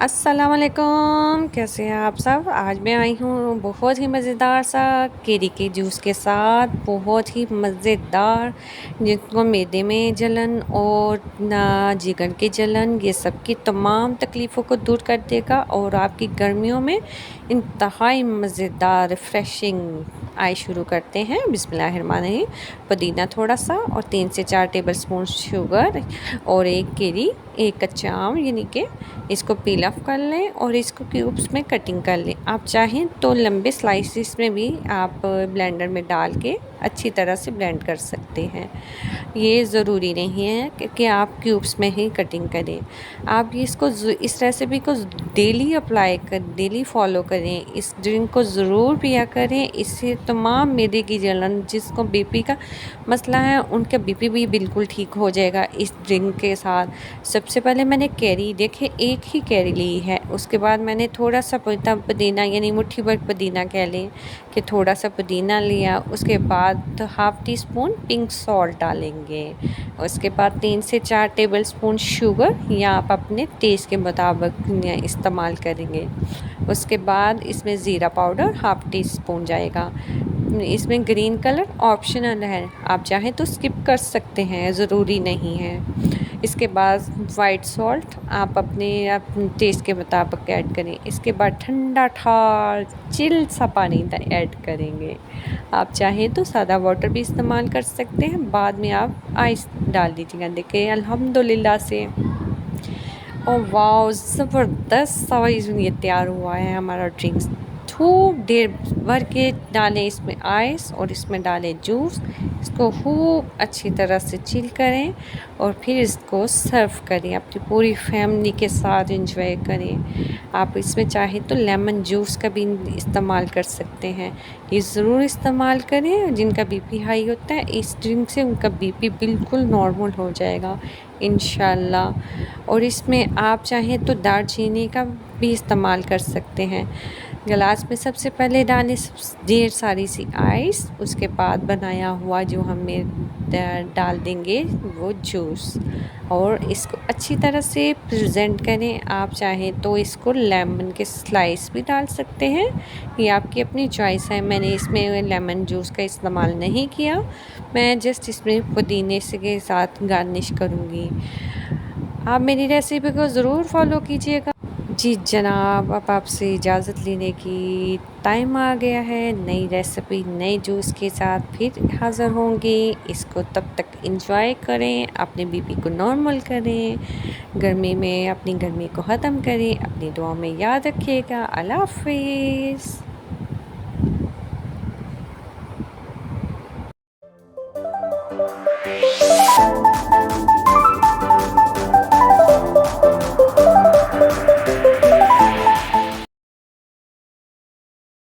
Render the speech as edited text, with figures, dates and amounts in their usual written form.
अस्सलाम वालेकुम, कैसे हैं आप सब। आज मैं आई हूँ बहुत ही मज़ेदार सा केरी के जूस के साथ। बहुत ही मज़ेदार, जिनको मैदे में जलन और ना जिगर की जलन, ये सब की तमाम तकलीफ़ों को दूर कर देगा और आपकी गर्मियों में इंतहाई मज़ेदार रिफ़्रेशिंग आए शुरू करते हैं। बिस्मिल्लाहिर्रहमानिर्रहीम। पुदीना थोड़ा सा और 3 से 4 टेबलस्पून शुगर और एक केरी, एक कच्चा आम, यानी कि इसको पील ऑफ कर लें और इसको क्यूब्स में कटिंग कर लें। आप चाहें तो लंबे स्लाइसिस में भी आप ब्लेंडर में डाल के अच्छी तरह से ब्लेंड कर सकते हैं। ये ज़रूरी नहीं है कि आप क्यूब्स में ही कटिंग करें। आप इसको इस रेसिपी को डेली अप्लाई कर, डेली फॉलो करें। इस ड्रिंक को ज़रूर पिया करें। इससे तमाम मैदे की जलन, जिसको बीपी का मसला है, उनका बीपी भी बिल्कुल ठीक हो जाएगा इस ड्रिंक के साथ। सबसे पहले मैंने कैरी, देखे एक ही कैरी ली है। उसके बाद मैंने थोड़ा सा पुदीना, यानी मुट्ठी भर पुदीना कह लें कि थोड़ा सा पुदीना लिया। उसके बाद half tea spoon pink salt डालेंगे। उसके बाद 3 से 4 टेबलस्पून शुगर, या आप अपने टेस्ट के मुताबिक इस्तेमाल करेंगे। उसके बाद इसमें ज़ीरा पाउडर हाफ़ टी स्पून जाएगा। इसमें ग्रीन कलर ऑप्शनल है, आप चाहें तो स्किप कर सकते हैं, ज़रूरी नहीं है। इसके बाद वाइट सॉल्ट आप अपने टेस्ट के मुताबिक ऐड करें। इसके बाद ठंडा ठार चिल सा पानी ऐड करेंगे। आप चाहें तो सादा वाटर भी इस्तेमाल कर सकते हैं, बाद में आप आइस डाल दीजिएगा। देखिए अल्हम्दुलिल्लाह से, और वाह, ज़बरदस्त सा ये तैयार हुआ है हमारा ड्रिंक्स। खूब देर भर के डालें इसमें आइस और इसमें डालें जूस। इसको खूब अच्छी तरह से चिल करें और फिर इसको सर्व करें, अपनी पूरी फैमिली के साथ एंजॉय करें। आप इसमें चाहें तो लेमन जूस का भी इस्तेमाल कर सकते हैं। ये ज़रूर इस्तेमाल करें। जिनका बीपी हाई होता है, इस ड्रिंक से उनका बीपी बिल्कुल नॉर्मल हो जाएगा इंशाल्लाह। और इसमें आप चाहें तो दालचीनी का भी इस्तेमाल कर सकते हैं। गिलास में सबसे पहले डालें ढेर सारी सी आइस, उसके बाद बनाया हुआ जो हमें डाल देंगे वो जूस, और इसको अच्छी तरह से प्रेजेंट करें। आप चाहें तो इसको लेमन के स्लाइस भी डाल सकते हैं, ये आपकी अपनी चॉइस है। मैंने इसमें लेमन जूस का इस्तेमाल नहीं किया, मैं जस्ट इसमें पुदीने से के साथ गार्निश करूँगी। आप मेरी रेसिपी को ज़रूर फॉलो कीजिएगा। जी जनाब, अब आपसे इजाज़त लेने की टाइम आ गया है। नई रेसिपी नए जूस के साथ फिर हाज़िर होंगे। इसको तब तक एंजॉय करें, अपने बीपी को नॉर्मल करें, गर्मी में अपनी गर्मी को ख़त्म करें। अपनी दुआ में याद रखिएगा। अल्लाह हाफ़िज़।